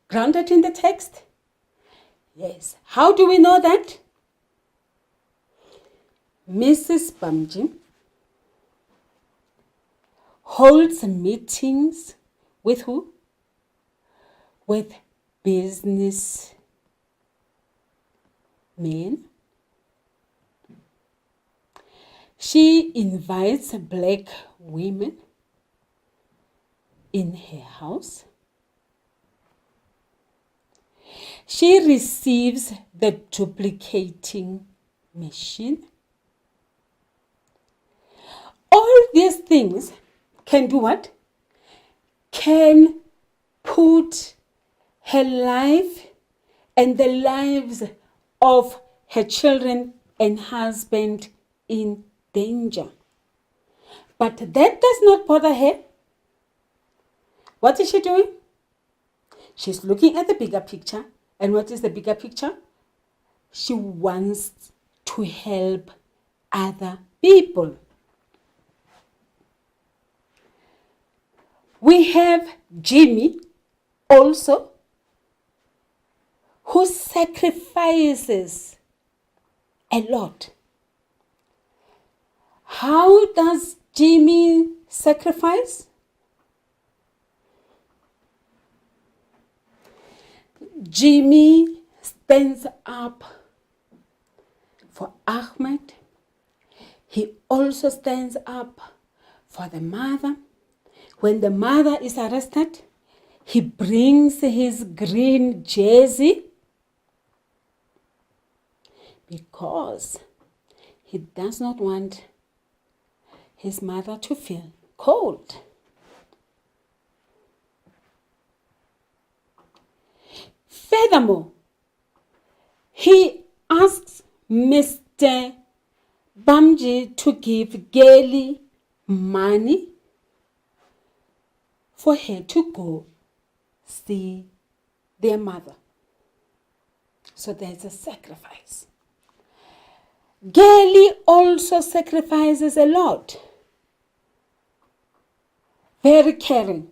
grounded in the text? Yes. How do we know that? Mrs. Bamji holds meetings with who? With business men. She invites black women in her house. She receives the duplicating machine. All these things can do what? Can put her life and the lives of her children and husband in danger. But that does not bother her. What is she doing? She's looking at the bigger picture. And what is the bigger picture? She wants to help other people. We have Jimmy also, who sacrifices a lot. How does Jimmy sacrifice? Jimmy stands up for Ahmed. He also stands up for the mother. When the mother is arrested, he brings his green jersey because he does not want his mother to feel cold. Furthermore, he asks Mr. Bamji to give Gaily money for her to go see their mother. So there's a sacrifice. Gaily also sacrifices a lot. Very caring.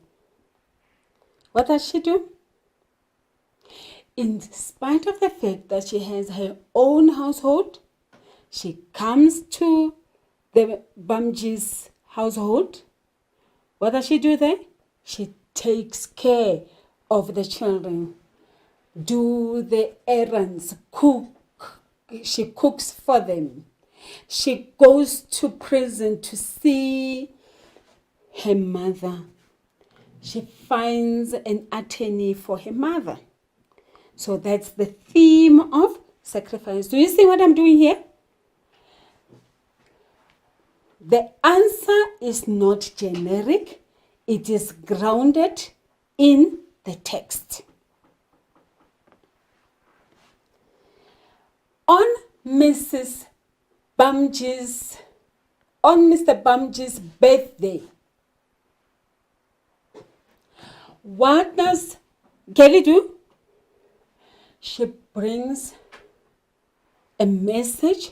What does she do? In spite of the fact that she has her own household, she comes to the Bamji's household. What does she do there? She takes care of the children, do the errands, cook. She cooks for them. She goes to prison to see her mother. She finds an attorney for her mother. So that's the theme of sacrifice. Do you see what I'm doing here? The answer is not generic. It is grounded in the text. On Mrs. Bamji's, on Mr. Bamji's birthday, what does Kelly do? She brings a message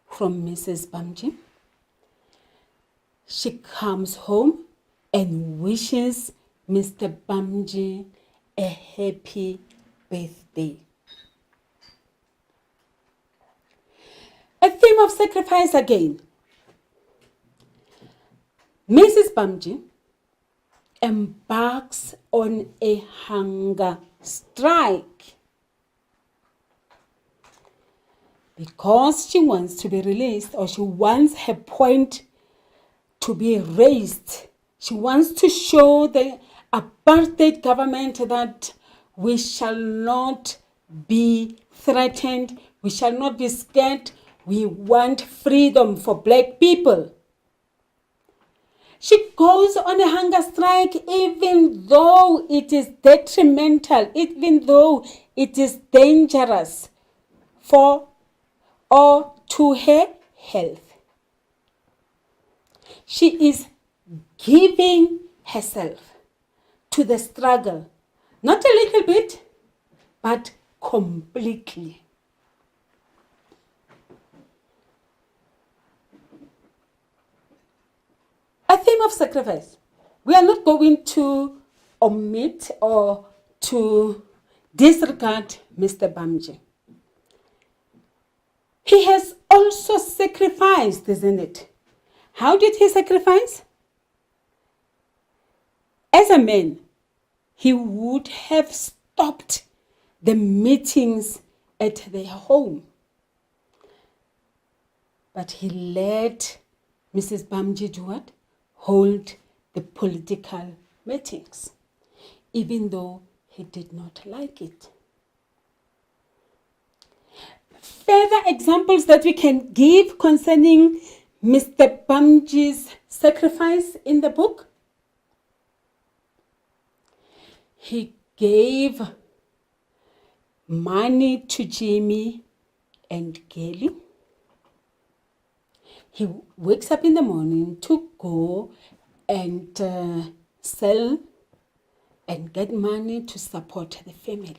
from Mrs. Bamji. She comes home and wishes Mr. Bamji a happy birthday. A theme of sacrifice again. Mrs. Bamji embarks on a hunger strike because she wants to be released, or she wants her point to be raised. She wants to show the apartheid government that we shall not be threatened, we shall not be scared. We want freedom for black people. She goes on a hunger strike even though it is detrimental, even though it is dangerous for or to her health. She is giving herself to the struggle, not a little bit, but completely. A theme of sacrifice. We are not going to omit or to disregard Mr. Bamji. He has also sacrificed, isn't it? How did he sacrifice? As a man, he would have stopped the meetings at their home. But he let Mrs. Bamji do what? Hold the political meetings, even though he did not like it. Further examples that we can give concerning Mr. Bamji's sacrifice in the book. He gave money to Jimmy and Kelly. He wakes up in the morning to go and sell and get money to support the family.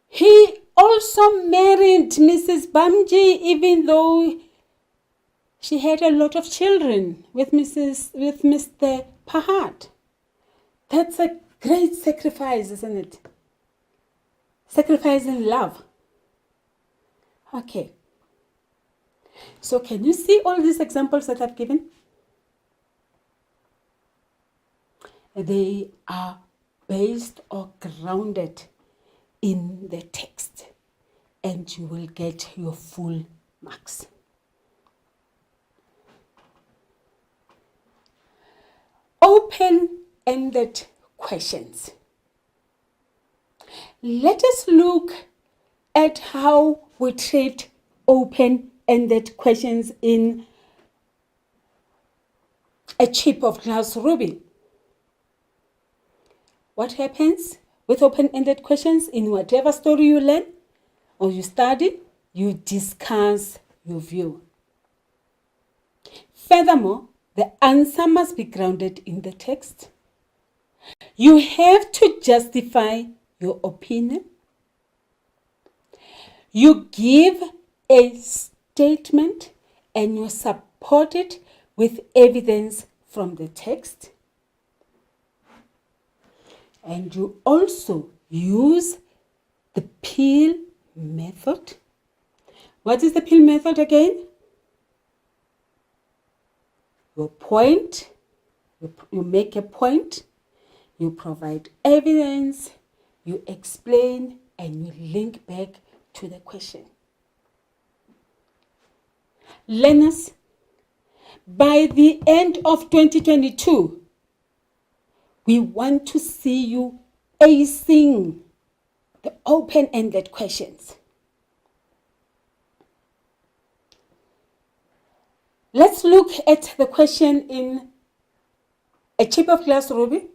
He also married Mrs. Bamji, even though she had a lot of children with Mr. Pahad. That's a great sacrifice, isn't it? Sacrificing love. Okay. So can you see all these examples that I've given? They are based or grounded in the text, and you will get your full marks. Open-ended questions. Let us look at how we treat open-ended questions in a chip of glass ruby. What happens with open-ended questions? In whatever story you learn or you study, you discuss your view. Furthermore, the answer must be grounded in the text. You have to justify your opinion. You give a statement and you support it with evidence from the text. And you also use the peel method. What is the peel method again? Your point, you make a point, you provide evidence, you explain, and you link back to the question. Learners, by the end of 2022, we want to see you acing the open-ended questions. Let's look at the question in A Chip of Glass Ruby.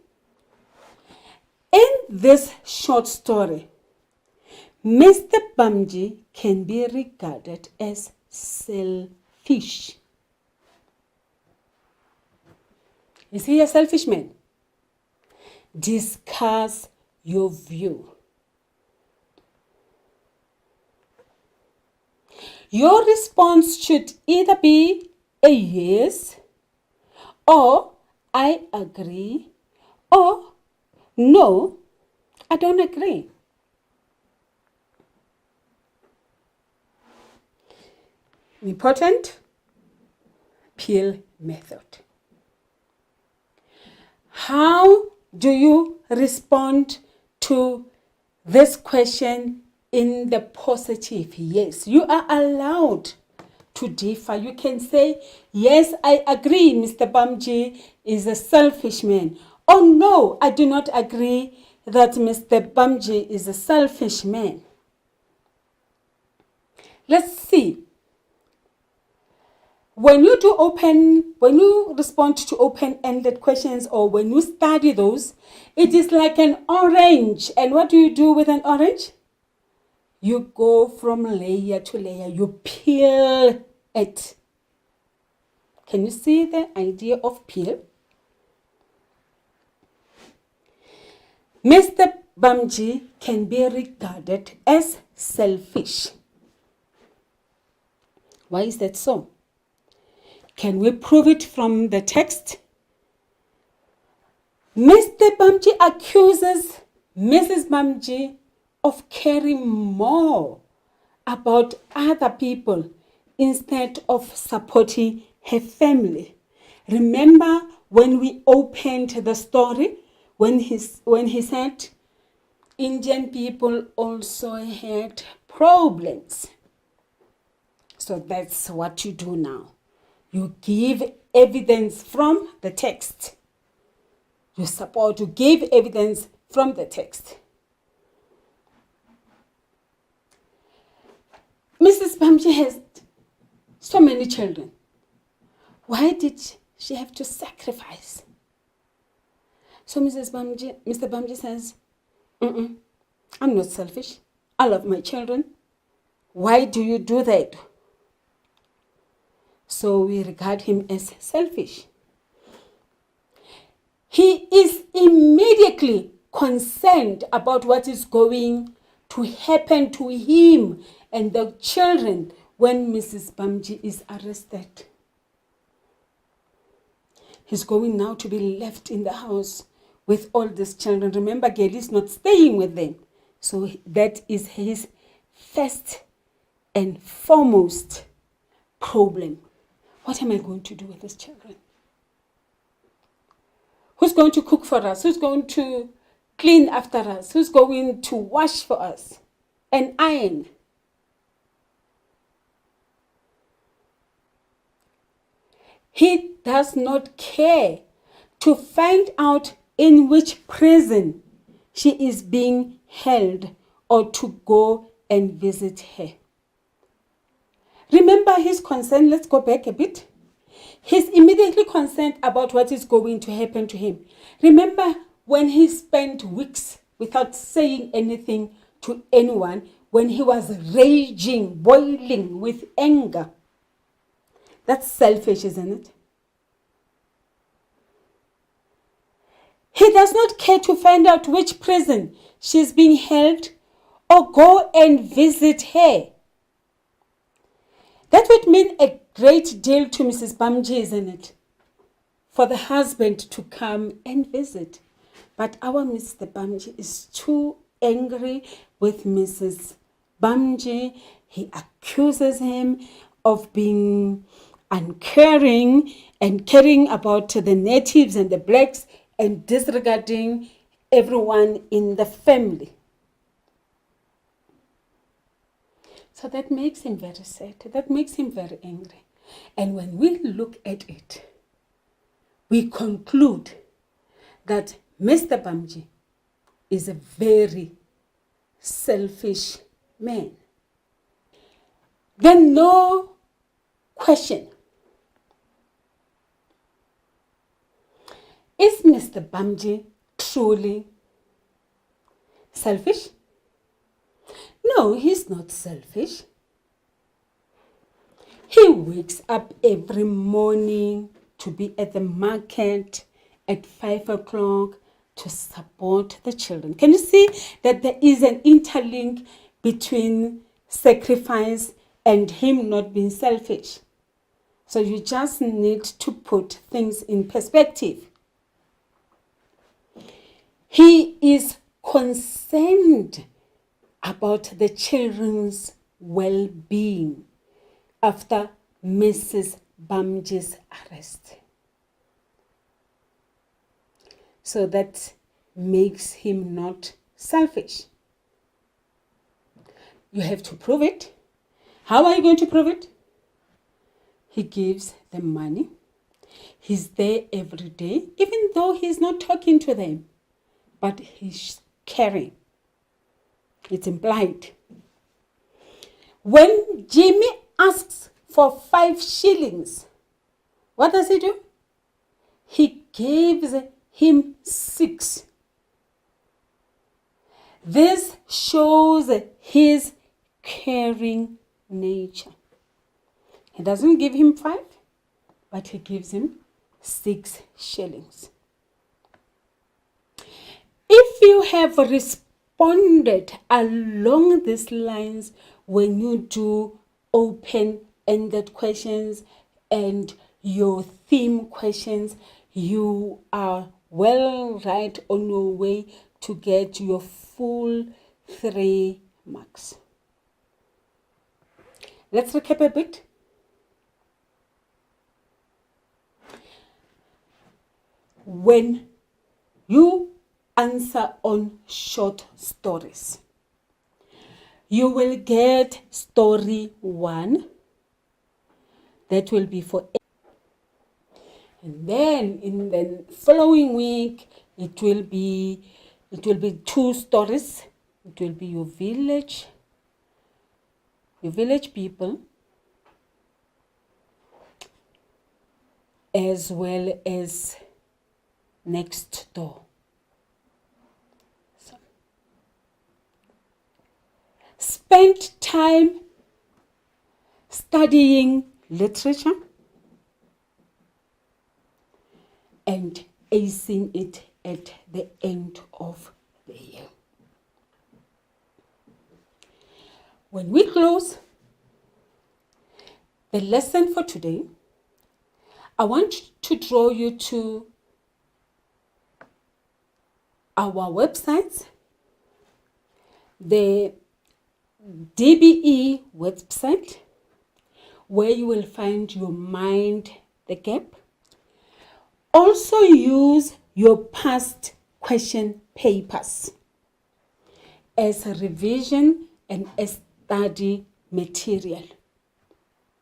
In this short story, Mr. Bamji can be regarded as selfish. Is he a selfish man? Discuss your view. Your response should either be a yes, or I agree, or no, I don't agree. Important peel method. How do you respond to this question in the positive? Yes, you are allowed to differ. You can say, yes, I agree, Mr. Bamji is a selfish man. Or no, I do not agree that Mr. Bamji is a selfish man. Let's see. When you respond to open-ended questions, or when you study those, it is like an orange. And what do you do with an orange? You go from layer to layer. You peel it. Can you see the idea of peel? Mr. Bamji can be regarded as selfish. Why is that so? Can we prove it from the text? Mr. Bamji accuses Mrs. Bamji of caring more about other people instead of supporting her family. Remember when we opened the story, when he said Indian people also had problems. So that's what you do now. You give evidence from the text. You give evidence from the text. Mrs. Bamji has so many children. Why did she have to sacrifice? So Mr. Bamji says, I'm not selfish. I love my children. Why do you do that? So we regard him as selfish. He is immediately concerned about what is going to happen to him and the children when Mrs. Bamji is arrested. He's going now to be left in the house with all these children. Remember, Gail is not staying with them. So that is his first and foremost problem. What am I going to do with these children? Who's going to cook for us? Who's going to clean after us? Who's going to wash for us and iron? He does not care to find out in which prison she is being held or to go and visit her. Remember his concern. Let's go back a bit. He's immediately concerned about what is going to happen to him. Remember when he spent weeks without saying anything to anyone, when he was raging, boiling with anger. That's selfish, isn't it? He does not care to find out which prison she's being held or go and visit her. That would mean a great deal to Mrs. Bamji, isn't it? For the husband to come and visit. But our Mr. Bamji is too angry with Mrs. Bamji. He accuses him of being uncaring and caring about the natives and the blacks and disregarding everyone in the family. So that makes him very sad. That makes him very angry. And when we look at it, we conclude that Mr. Bamji is a very selfish man. Then no question. Is Mr. Bamji truly selfish? No, he's not selfish. He wakes up every morning to be at the market at 5 o'clock to support the children. Can you see that there is an interlink between sacrifice and him not being selfish? So you just need to put things in perspective. He is concerned about the children's well-being after Mrs. Bamji's arrest. So that makes him not selfish. You have to prove it. How are you going to prove it? He gives them money. He's there every day, even though he's not talking to them, but he's caring. It's implied. When Jimmy asks for 5 shillings, what does he do? He gives him 6. This shows his caring nature. He doesn't give him 5, but he gives him 6 shillings. If you have responded along these lines when you do open-ended questions and your theme questions, you are well right on your way to get your full 3 marks. Let's recap a bit. When you answer on short stories, you will get story 1. That will be for, and then in the following week it will be 2 stories. It will be your village people, as well as next door. So, spend time studying literature and acing it at the end of the year. When we close the lesson for today, I want to draw you to our websites, the DBE website, where you will find your Mind the Gap. Also use your past question papers as a revision and as study material.